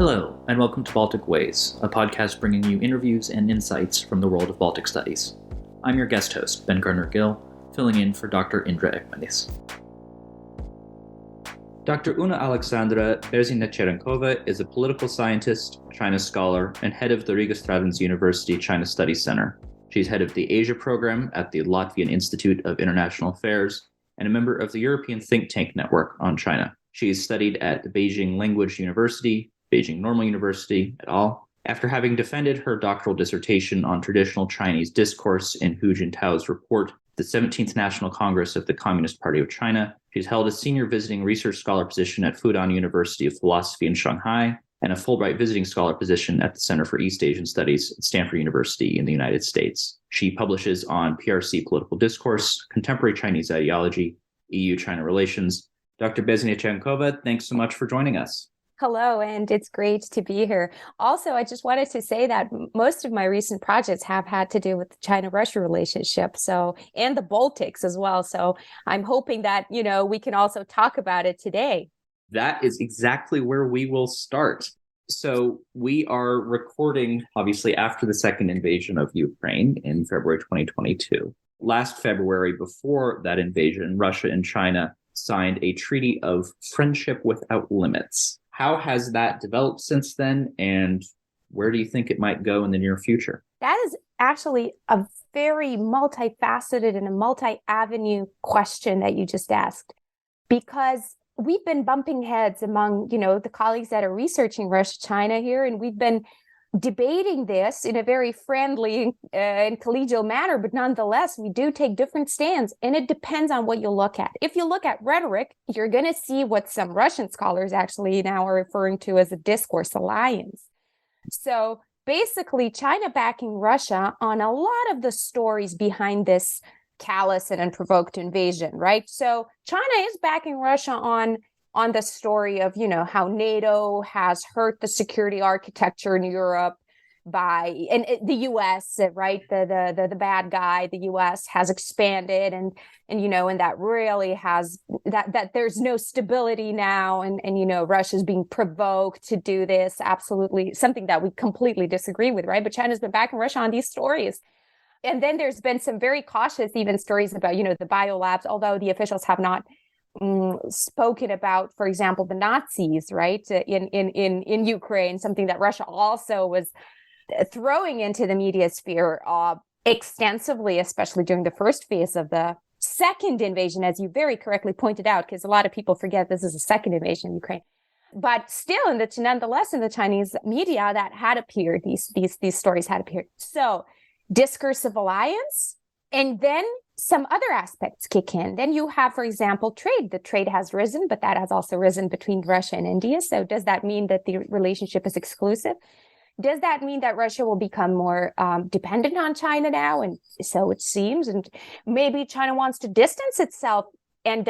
Hello, and welcome to Baltic Ways, a podcast bringing you interviews and insights from the world of Baltic studies. I'm your guest host, Ben Gardner-Gill, filling in for Dr. Indra Ekmanis. Dr. Aleksandra Bērziņa-Čerenkova is a political scientist, China scholar, and head of the Riga Stradiņš University China Studies Center. She's head of the Asia program at the Latvian Institute of International Affairs and a member of the European think tank network on China. She has studied at the Beijing Language University, Beijing Normal University, et al. After having defended her doctoral dissertation on traditional Chinese discourse in Hu Jintao's report, the 17th National Congress of the Communist Party of China, she's held a senior visiting research scholar position at Fudan University of Philosophy in Shanghai and a Fulbright visiting scholar position at the Center for East Asian Studies at Stanford University in the United States. She publishes on PRC political discourse, contemporary Chinese ideology, EU-China relations. Dr. Bērziņa-Čerenkova, thanks so much for joining us. Hello, and it's great to be here. Also, I just wanted to say that most of my recent projects have had to do with the China-Russia relationship, and the Baltics as well. So I'm hoping that, we can also talk about it today. That is exactly where we will start. So we are recording, obviously, after the second invasion of Ukraine in February 2022. Last February, before that invasion, Russia and China signed a treaty of friendship without limits. How has that developed since then, and where do you think it might go in the near future? That is actually a very multifaceted and a multi-avenue question that you just asked, because we've been bumping heads among, the colleagues that are researching Russia-China here, and we've been debating this in a very friendly and collegial manner, but nonetheless, we do take different stands, and it depends on what you look at. If you look at rhetoric, you're going to see what some Russian scholars actually now are referring to as a discourse alliance. So basically, China backing Russia on a lot of the stories behind this callous and unprovoked invasion, right? So China is backing Russia on the story of, how NATO has hurt the security architecture in Europe and the U.S., right? The bad guy, the U.S. has expanded and that really has that there's no stability now. And Russia's being provoked to do this. Absolutely something that we completely disagree with, right? But China's been backing Russia on these stories. And then there's been some very cautious even stories about, the biolabs, although the officials have not spoken about, for example, the Nazis, right, in Ukraine, something that Russia also was throwing into the media sphere extensively, especially during the first phase of the second invasion, as you very correctly pointed out, because a lot of people forget this is a second invasion in Ukraine. But still, nonetheless, in the Chinese media, that had appeared, these stories had appeared. So, discursive alliance, and then some other aspects kick in. Then you have, for example, trade. The trade has risen, but that has also risen between Russia and India. So does that mean that the relationship is exclusive? Does that mean that Russia will become more dependent on China now? And so it seems. And maybe China wants to distance itself and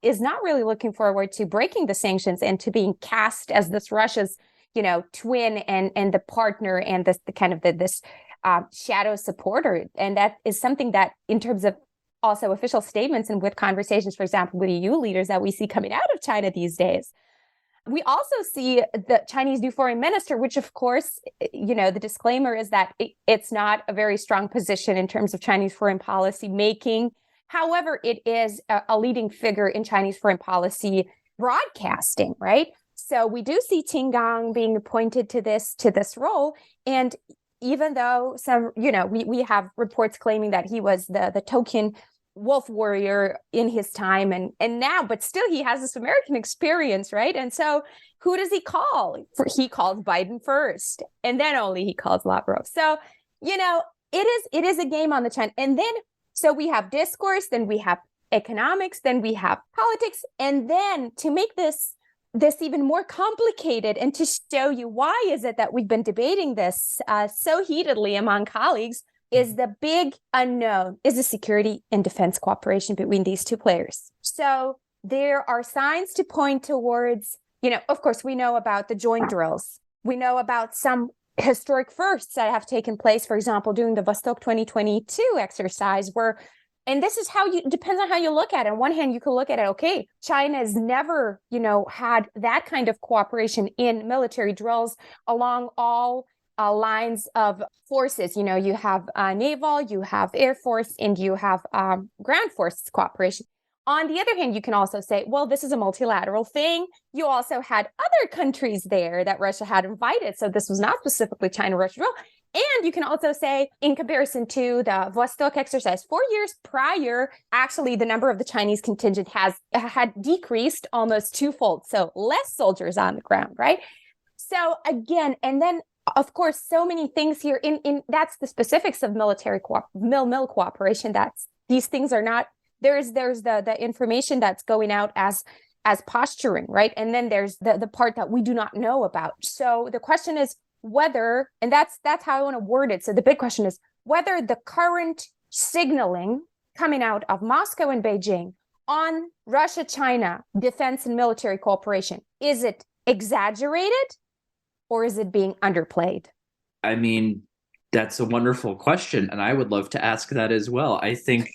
is not really looking forward to breaking the sanctions and to being cast as this Russia's, twin and the partner and this shadow supporter. And that is something that, in terms of also official statements and with conversations, for example, with EU leaders that we see coming out of China these days. We also see the Chinese new foreign minister, which, of course, the disclaimer is that it's not a very strong position in terms of Chinese foreign policy making. However, it is a leading figure in Chinese foreign policy broadcasting, right? So we do see Qin Gang being appointed to this role. And even though some, we have reports claiming that he was the token wolf warrior in his time and now, but still he has this American experience, right? And so who does he call? He calls Biden first, and then only he calls Lavrov. So, it is a game on the China. And then, so we have discourse, then we have economics, then we have politics. And then to make this even more complicated and to show you why is it that we've been debating this so heatedly among colleagues, is the big unknown is the security and defense cooperation between these two players. So there are signs to point towards, of course, we know about the joint drills. We know about some historic firsts that have taken place, for example, during the Vostok 2022 exercise, where And this is depends on how you look at it. On one hand, you can look at it, okay, China has never, had that kind of cooperation in military drills along all lines of forces. You have naval, you have air force, and you have ground force cooperation. On the other hand, you can also say, well, this is a multilateral thing. You also had other countries there that Russia had invited. So this was not specifically China-Russia drill. And you can also say, in comparison to the Vostok exercise, 4 years prior, actually, the number of the Chinese contingent had decreased almost twofold. So less soldiers on the ground, right? So again, and then, of course, so many things here. In that's the specifics of military mil cooperation. These things are not. There's the information that's going out as posturing, right? And then there's the part that we do not know about. So the question is whether, and that's how I want to word it. So the big question is whether the current signaling coming out of Moscow and Beijing on Russia-China defense and military cooperation, is it exaggerated or is it being underplayed? I mean, that's a wonderful question, and I would love to ask that as well. I think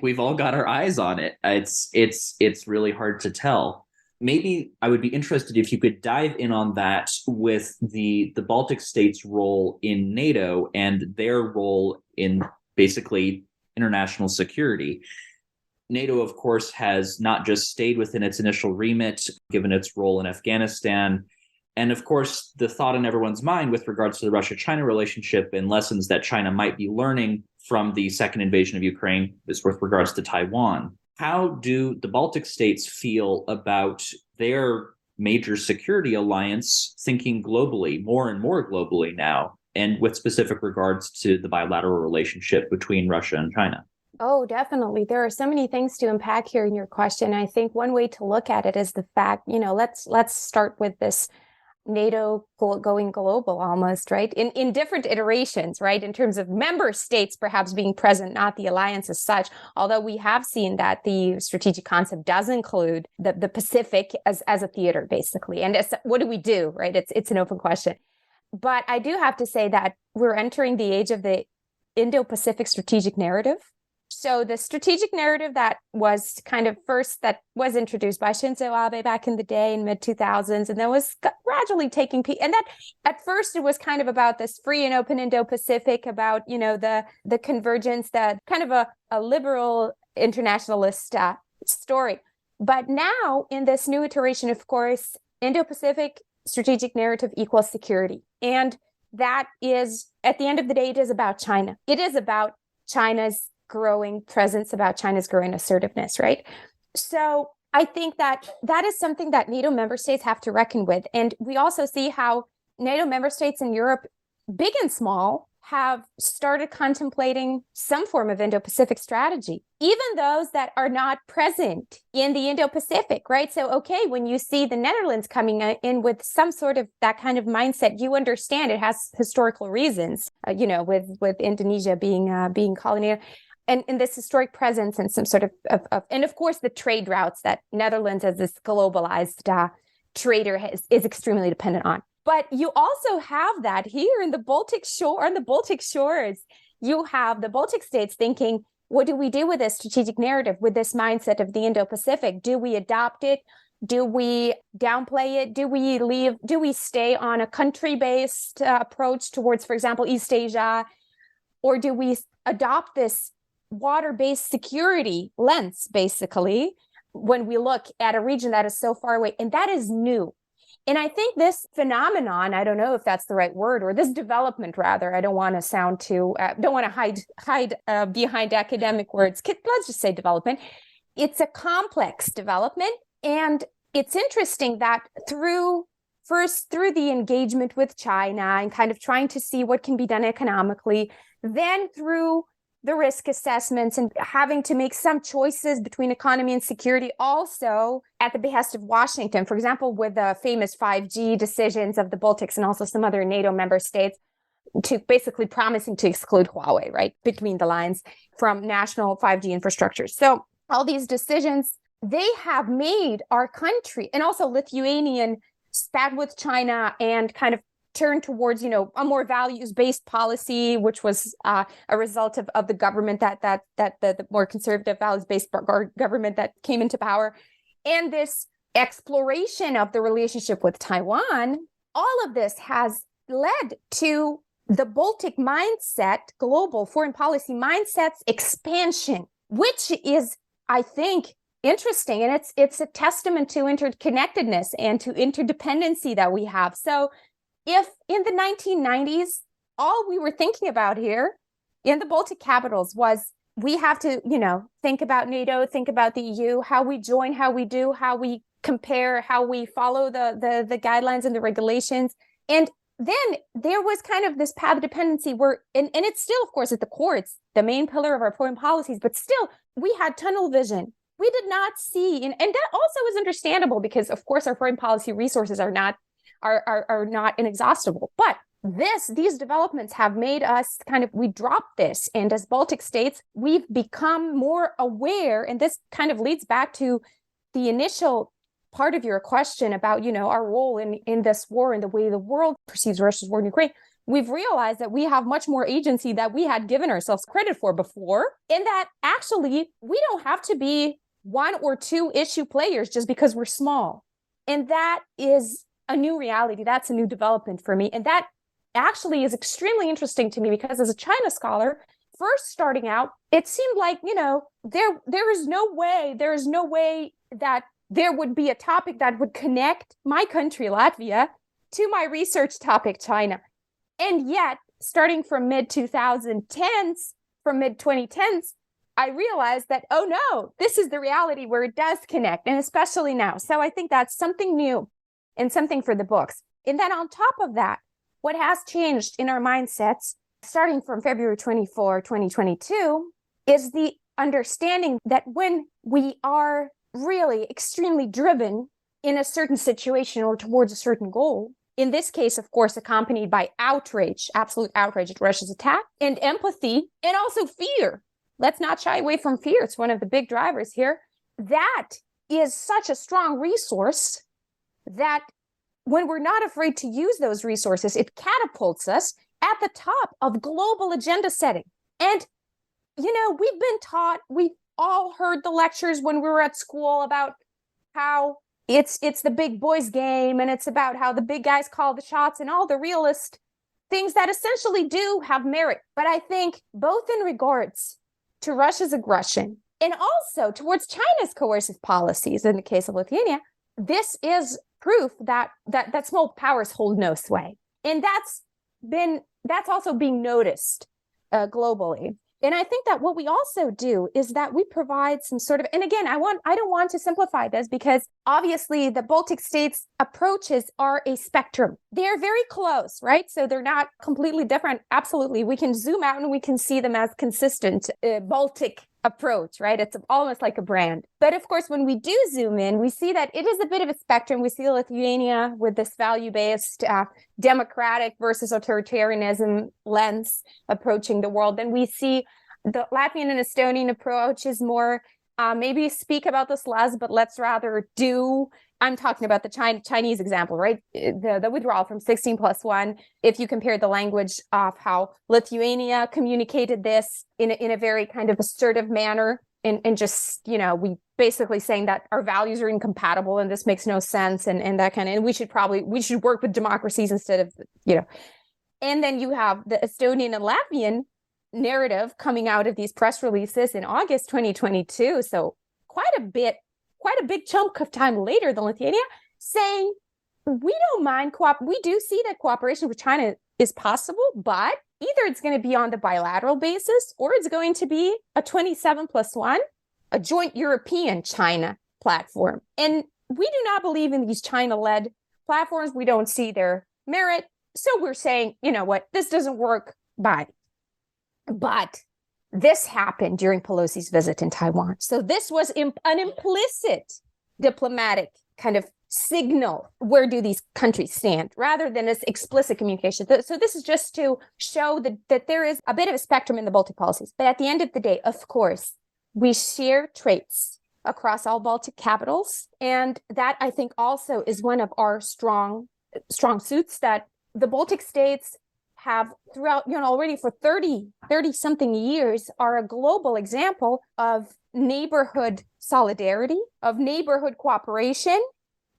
we've all got our eyes on it. It's really hard to tell. Maybe I would be interested if you could dive in on that with the Baltic states' role in NATO and their role in basically international security. NATO, of course, has not just stayed within its initial remit, given its role in Afghanistan. And of course, the thought in everyone's mind with regards to the Russia-China relationship and lessons that China might be learning from the second invasion of Ukraine is with regards to Taiwan. How do the Baltic states feel about their major security alliance thinking globally, more and more globally now, and with specific regards to the bilateral relationship between Russia and China? Oh, definitely. There are so many things to unpack here in your question. I think one way to look at it is the fact, let's start with this NATO going global almost, right? In different iterations, right? In terms of member states perhaps being present, not the alliance as such, although we have seen that the strategic concept does include the Pacific as a theater, basically. And what do we do, right? It's an open question. But I do have to say that we're entering the age of the Indo-Pacific strategic narrative. So the strategic narrative that was introduced by Shinzo Abe back in the day in mid-2000s, and then was gradually taking and that at first it was kind of about this free and open Indo-Pacific, about the convergence, that kind of a liberal internationalist story. But now in this new iteration, of course, Indo-Pacific strategic narrative equals security, and that is, at the end of the day, it is about China. It is about China's growing presence, about China's growing assertiveness, right? So I think that is something that NATO member states have to reckon with. And we also see how NATO member states in Europe, big and small, have started contemplating some form of Indo-Pacific strategy, even those that are not present in the Indo-Pacific, right? So, okay, when you see the Netherlands coming in with some sort of that kind of mindset, you understand it has historical reasons, with Indonesia being colonial. And this historic presence and some sort of and of course the trade routes that Netherlands as this globalized trader is extremely dependent on. But you also have that here in the Baltic shores. You have the Baltic states thinking, what do we do with this strategic narrative, with this mindset of the Indo-Pacific? Do we adopt it? Do we downplay it? Do we leave? Do we stay on a country-based approach towards, for example, East Asia? Or do we adopt this water-based security lens, basically, when we look at a region that is so far away? And that is new. And I think this phenomenon, I don't know if that's the right word, or this development, rather, I don't want to sound too, don't want to hide behind academic words. Let's just say development. It's a complex development. And it's interesting that through the engagement with China and kind of trying to see what can be done economically, then through the risk assessments and having to make some choices between economy and security, also at the behest of Washington, for example, with the famous 5G decisions of the Baltics and also some other NATO member states, to basically promising to exclude Huawei, right, between the lines, from national 5G infrastructure. So all these decisions, they have made our country, and also Lithuanian spat with China and kind of turn towards, a more values-based policy, which was a result of the government that the more conservative values-based government that came into power, and this exploration of the relationship with Taiwan. All of this has led to the Baltic mindset, global foreign policy mindset's expansion, which is, I think, interesting. And it's a testament to interconnectedness and to interdependency that we have. So if in the 1990s, all we were thinking about here in the Baltic capitals was we have to, think about NATO, think about the EU, how we join, how we do, how we compare, how we follow the guidelines and the regulations. And then there was kind of this path of dependency where, and it's still, of course, at the core, it's the main pillar of our foreign policies, but still we had tunnel vision. We did not see, and that also is understandable because, of course, our foreign policy resources are not inexhaustible. But these developments have made us we dropped this. And as Baltic states, we've become more aware. And this kind of leads back to the initial part of your question about, our role in this war and the way the world perceives Russia's war in Ukraine. We've realized that we have much more agency that we had given ourselves credit for before, and that actually we don't have to be one or two issue players just because we're small. And that is a new reality. That's a new development for me. And that actually is extremely interesting to me because as a China scholar, first starting out, it seemed like, there is no way that there would be a topic that would connect my country, Latvia, to my research topic, China. And yet, starting from mid-2010s, from mid-2010s, I realized that, oh no, this is the reality where it does connect, and especially now. So I think that's something new and something for the books. And then on top of that, what has changed in our mindsets, starting from February 24, 2022, is the understanding that when we are really extremely driven in a certain situation or towards a certain goal, in this case, of course, accompanied by outrage, absolute outrage at Russia's attack, and empathy, and also fear. Let's not shy away from fear. It's one of the big drivers here. That is such a strong resource that when we're not afraid to use those resources, it catapults us at the top of global agenda setting. And, we've been taught, we've all heard the lectures when we were at school about how it's the big boys game, and it's about how the big guys call the shots and all the realist things that essentially do have merit. But I think both in regards to Russia's aggression and also towards China's coercive policies in the case of Lithuania, this is proof that small powers hold no sway. And that's also being noticed globally. And I think that what we also do is that we provide some sort of, and again, I don't want to simplify this because obviously the Baltic states' approaches are a spectrum. They're very close, right? So they're not completely different. Absolutely. We can zoom out and we can see them as consistent Baltic approach, right? It's almost like a brand. But of course, when we do zoom in, we see that it is a bit of a spectrum. We see Lithuania with this value-based democratic versus authoritarianism lens approaching the world. Then we see the Latvian and Estonian approach is more maybe speak about the Slavs, but let's rather do. I'm talking about the Chinese example, right? The withdrawal from 16+1. If you compare the language of how Lithuania communicated this in a very kind of assertive manner, and just, we basically saying that our values are incompatible and this makes no sense, and that kind of, and we should work with democracies instead of, And then you have the Estonian and Latvian narrative coming out of these press releases in August 2022. So quite a big chunk of time later than Lithuania, saying we don't mind we do see that cooperation with China is possible, but either it's going to be on the bilateral basis or it's going to be a 27+1, a joint European-China platform. And we do not believe in these China-led platforms. We don't see their merit. So we're saying, you know what, this doesn't work. Bye. But this happened during Pelosi's visit in Taiwan. So this was an implicit diplomatic kind of signal. Where do these countries stand rather than this explicit communication? So this is just to show that there is a bit of a spectrum in the Baltic policies. But at the end of the day, of course, we share traits across all Baltic capitals. And that, I think, also is one of our strong suits that the Baltic states have throughout, already for 30 something years are a global example of neighborhood solidarity, of neighborhood cooperation.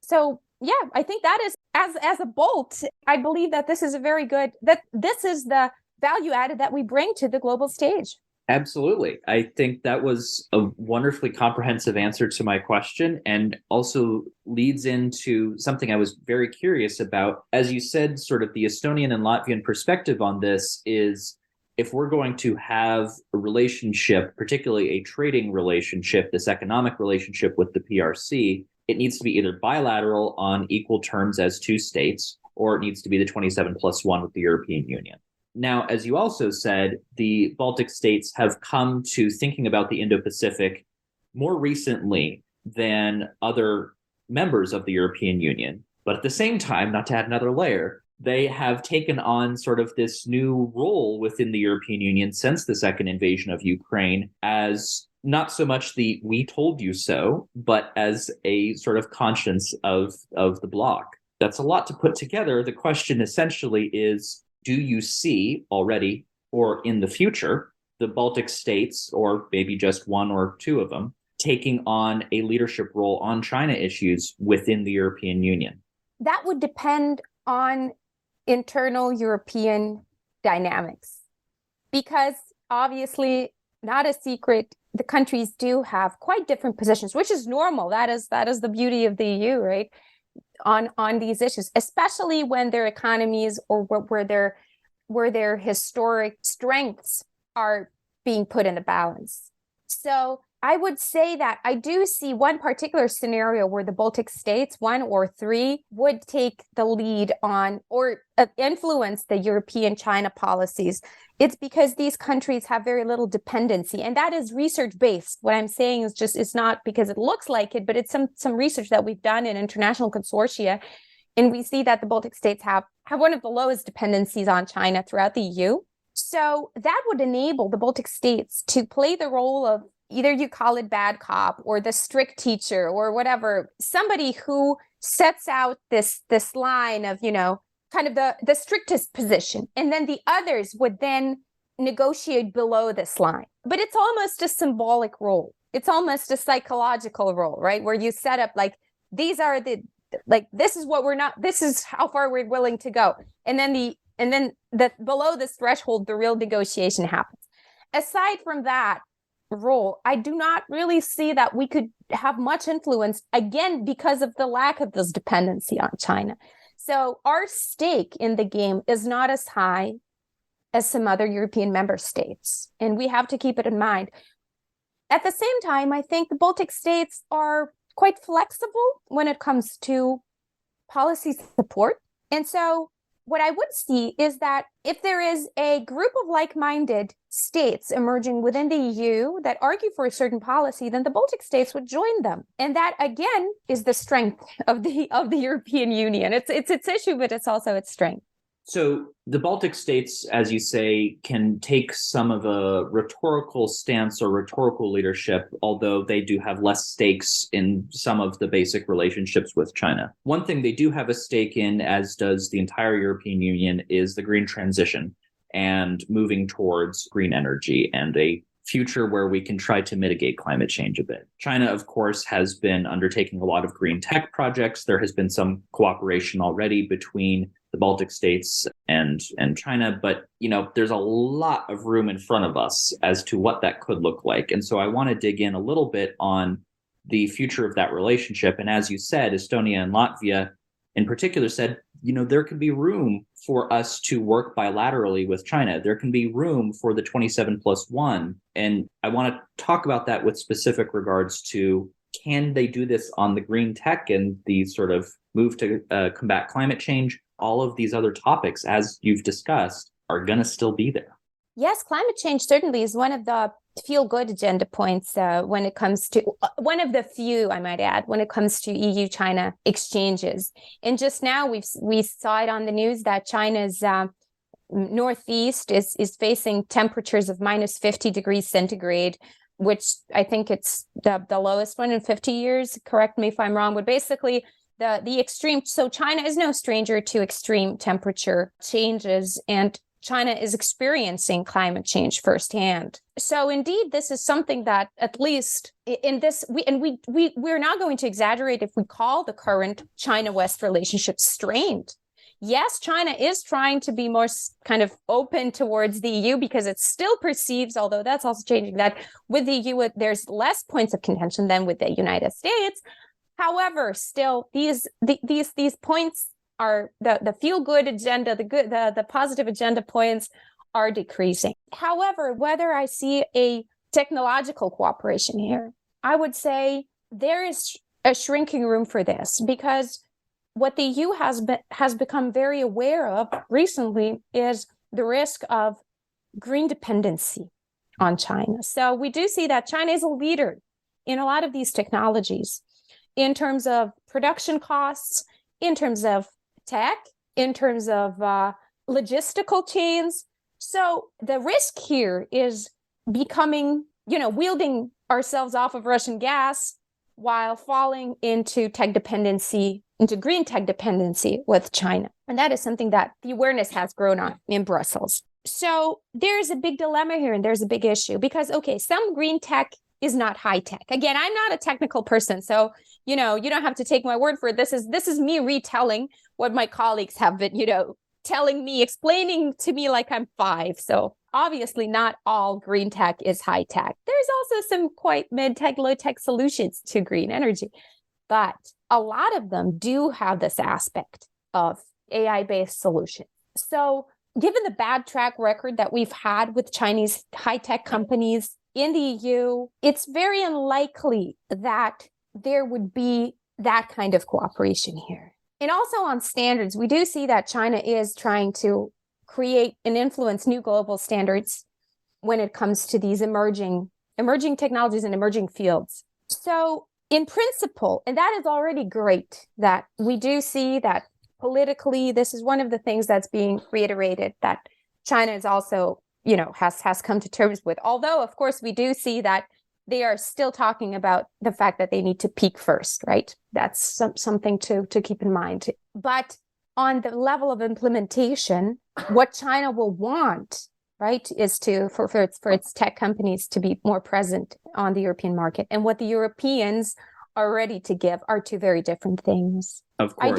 So yeah, I think that is, as a Bolt, I believe that this is this is the value added that we bring to the global stage. Absolutely. I think that was a wonderfully comprehensive answer to my question, and also leads into something I was very curious about. As you said, sort of the Estonian and Latvian perspective on this is, if we're going to have a relationship, particularly a trading relationship, this economic relationship with the PRC, it needs to be either bilateral on equal terms as two states, or it needs to be the 27+1 with the European Union. Now, as you also said, the Baltic states have come to thinking about the Indo-Pacific more recently than other members of the European Union. But at the same time, not to add another layer, they have taken on sort of this new role within the European Union since the second invasion of Ukraine, as not so much the "we told you so," but as a sort of conscience of the bloc. That's a lot to put together. The question essentially is, do you see already, or in the future, the Baltic states, or maybe just one or two of them, taking on a leadership role on China issues within the European Union? That would depend on internal European dynamics, because obviously, not a secret, the countries do have quite different positions, which is normal. That is the beauty of the EU, right? On these issues, especially when their economies or where their historic strengths are being put in the balance. So I would say that I do see one particular scenario where the Baltic states, one or three, would take the lead on or influence the European China policies. It's because these countries have very little dependency, and that is research-based. What I'm saying is just, it's not because it looks like it, but it's some research that we've done in international consortia, and we see that the Baltic states have one of the lowest dependencies on China throughout the EU. So that would enable the Baltic states to play the role of, either you call it bad cop or the strict teacher or whatever, somebody who sets out this line of, kind of the strictest position. And then the others would then negotiate below this line. But it's almost a symbolic role. It's almost a psychological role, right? Where you set up like, these are this is what this is how far we're willing to go. And then below this threshold, the real negotiation happens. Aside from that role, I do not really see that we could have much influence, again, because of the lack of this dependency on China. So our stake in the game is not as high as some other European member states, and we have to keep it in mind. At the same time, I think the Baltic states are quite flexible when it comes to policy support. And so what I would see is that if there is a group of like-minded states emerging within the EU that argue for a certain policy, then the Baltic states would join them. And that, again, is the strength of the European Union. It's its issue, but it's also its strength. So the Baltic states, as you say, can take some of a rhetorical stance or rhetorical leadership, although they do have less stakes in some of the basic relationships with China. One thing they do have a stake in, as does the entire European Union, is the green transition and moving towards green energy and a future where we can try to mitigate climate change a bit. China, of course, has been undertaking a lot of green tech projects. There has been some cooperation already between the Baltic states and China, but there's a lot of room in front of us as to what that could look like. And so I want to dig in a little bit on the future of that relationship. And as you said, Estonia and Latvia in particular said, there can be room for us to work bilaterally with China. There can be room for the 27+1. And I want to talk about that with specific regards to, can they do this on the green tech and the sort of move to combat climate change? All of these other topics, as you've discussed, are going to still be there. Yes, climate change certainly is one of the feel-good agenda points when it comes to, one of the few, I might add, when it comes to EU-China exchanges. And just now we saw it on the news that China's northeast is facing temperatures of minus 50 degrees centigrade, which I think it's the lowest one in 50 years. Correct me if I'm wrong, but basically the extreme. So China is no stranger to extreme temperature changes, and China is experiencing climate change firsthand. So indeed, this is something that, at least in this, we're not going to exaggerate if we call the current China-West relationship strained. Yes, China is trying to be more kind of open towards the EU because it still perceives, although that's also changing, that with the EU, there's less points of contention than with the United States. However, still, these points are the feel-good agenda, the positive agenda points are decreasing. However, whether I see a technological cooperation here, I would say there is a shrinking room for this, because what the EU has become very aware of recently is the risk of green dependency on China. So we do see that China is a leader in a lot of these technologies in terms of production costs, in terms of tech, in terms of logistical chains. So the risk here is becoming, wielding ourselves off of Russian gas while falling into green tech dependency with China. And that is something that the awareness has grown on in Brussels. So there's a big dilemma here, and there's a big issue because, okay, some green tech is not high tech. Again, I'm not a technical person, so, you don't have to take my word for it. This is me retelling what my colleagues have been, telling me, explaining to me like I'm 5. So obviously not all green tech is high tech. There's also some quite mid-tech, low-tech solutions to green energy. But a lot of them do have this aspect of AI-based solutions. So given the bad track record that we've had with Chinese high-tech companies in the EU, it's very unlikely that there would be that kind of cooperation here. And also on standards, we do see that China is trying to create and influence new global standards when it comes to these emerging technologies and emerging fields. So in principle, and that is already great, that we do see that politically, this is one of the things that's being reiterated, that China is also, has come to terms with. Although, of course, we do see that they are still talking about the fact that they need to peak first, right? That's something to keep in mind. But on the level of implementation, what China will want, right, is for its tech companies to be more present on the European market. And what the Europeans are ready to give are two very different things. Of course.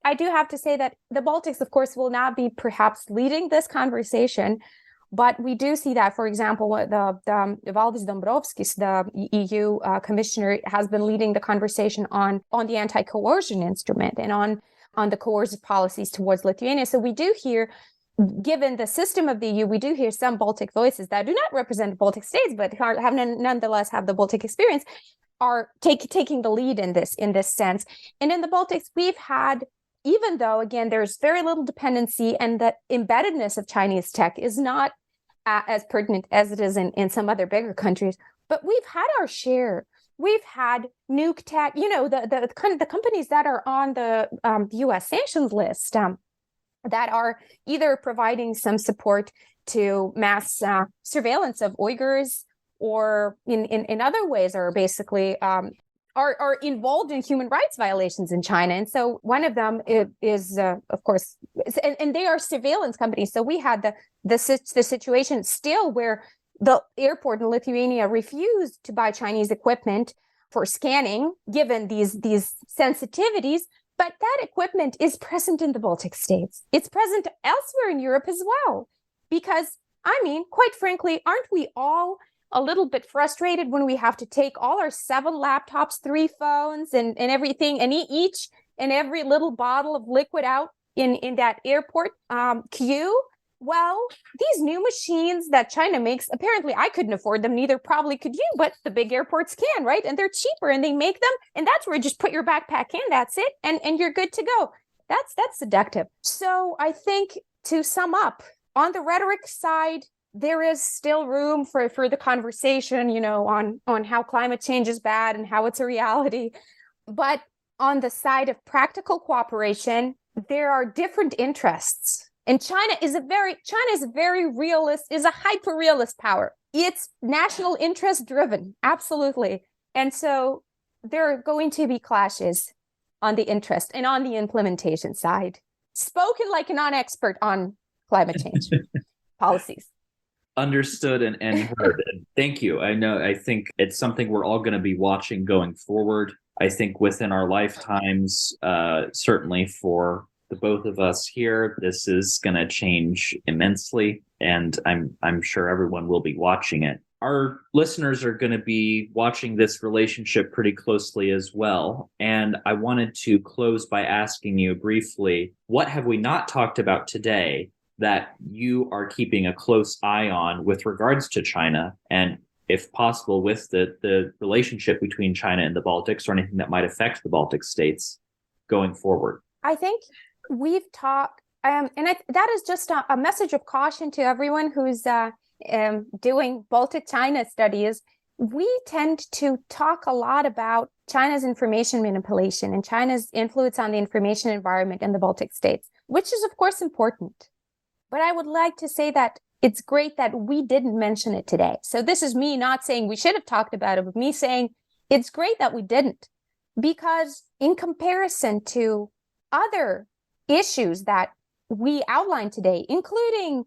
I do have to say that the Baltics, of course, will not be perhaps leading this conversation, but we do see that, for example, the Valdis Dombrovskis, the EU commissioner, has been leading the conversation on the anti-coercion instrument and on the coercive policies towards Lithuania. So we do hear, given the system of the EU, we do hear some Baltic voices that do not represent Baltic states, but nonetheless have the Baltic experience, are taking the lead in this sense. And in the Baltics, we've had, even though, again, there's very little dependency and the embeddedness of Chinese tech is not as pertinent as it is in some other bigger countries, but we've had our share. We've had nuke tech, the companies that are on the U.S. sanctions list that are either providing some support to mass surveillance of Uyghurs, or in other ways are basically are involved in human rights violations in China. And so one of them is of course, and they are surveillance companies. So we had the situation still where the airport in Lithuania refused to buy Chinese equipment for scanning, given these sensitivities. But that equipment is present in the Baltic states. It's present elsewhere in Europe as well. Because, quite frankly, aren't we all a little bit frustrated when we have to take all our 7 laptops, 3 phones, and everything, and each and every little bottle of liquid out in that airport queue? Well, these new machines that China makes, apparently I couldn't afford them, neither probably could you, but the big airports can, right? And they're cheaper, and they make them, and that's where you just put your backpack in, that's it, and you're good to go. That's seductive. So I think, to sum up, on the rhetoric side, there is still room for the conversation, on how climate change is bad and how it's a reality. But on the side of practical cooperation, there are different interests. And China is a very realist, is a hyper-realist power. It's national interest driven, absolutely. And so there are going to be clashes on the interest and on the implementation side. Spoken like a non-expert on climate change policies. Understood and heard. Thank you. I think it's something we're all going to be watching going forward. I think within our lifetimes, certainly for the both of us here, this is going to change immensely, and I'm sure everyone will be watching it. Our listeners are going to be watching this relationship pretty closely as well. And I wanted to close by asking you briefly, what have we not talked about today that you are keeping a close eye on with regards to China, and if possible, with the relationship between China and the Baltics, or anything that might affect the Baltic states going forward? I think we've talked, that is just a message of caution to everyone who's doing Baltic China studies. We tend to talk a lot about China's information manipulation and China's influence on the information environment in the Baltic states, which is, of course, important. But I would like to say that it's great that we didn't mention it today. So this is me not saying we should have talked about it, but me saying it's great that we didn't. Because in comparison to other issues that we outlined today, including,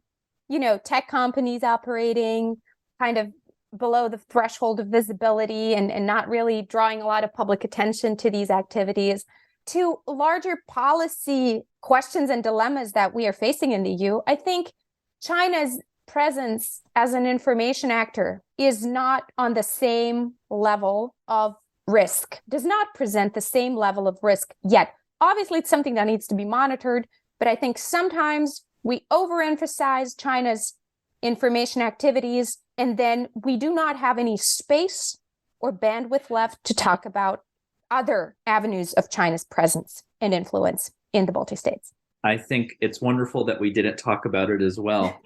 tech companies operating kind of below the threshold of visibility and not really drawing a lot of public attention to these activities, to larger policy questions and dilemmas that we are facing in the EU, I think China's presence as an information actor is not on the same level of risk, does not present the same level of risk yet. Obviously, it's something that needs to be monitored, but I think sometimes we overemphasize China's information activities, and then we do not have any space or bandwidth left to talk about other avenues of China's presence and influence in the Baltic states. I think it's wonderful that we didn't talk about it as well.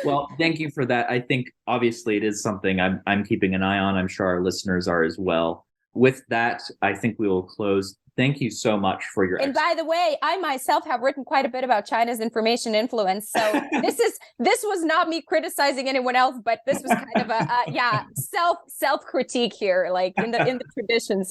Well, thank you for that. I think obviously it is something I'm keeping an eye on. I'm sure our listeners are as well. With that, I think we will close. Thank you so much for your. And by the way, I myself have written quite a bit about China's information influence. So this was not me criticizing anyone else, but this was kind of a self critique here, like in the traditions,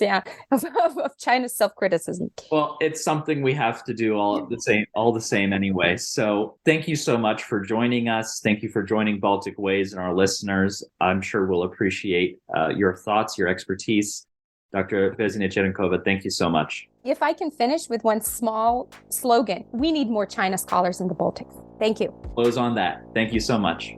of China's self criticism. Well, it's something we have to do all the same anyway. So thank you so much for joining us. Thank you for joining Baltic Ways and our listeners. I'm sure we'll appreciate your thoughts, your expertise. Dr. Bērziņa-Čerenkova, thank you so much. If I can finish with one small slogan, we need more China scholars in the Baltics. Thank you. Close on that. Thank you so much.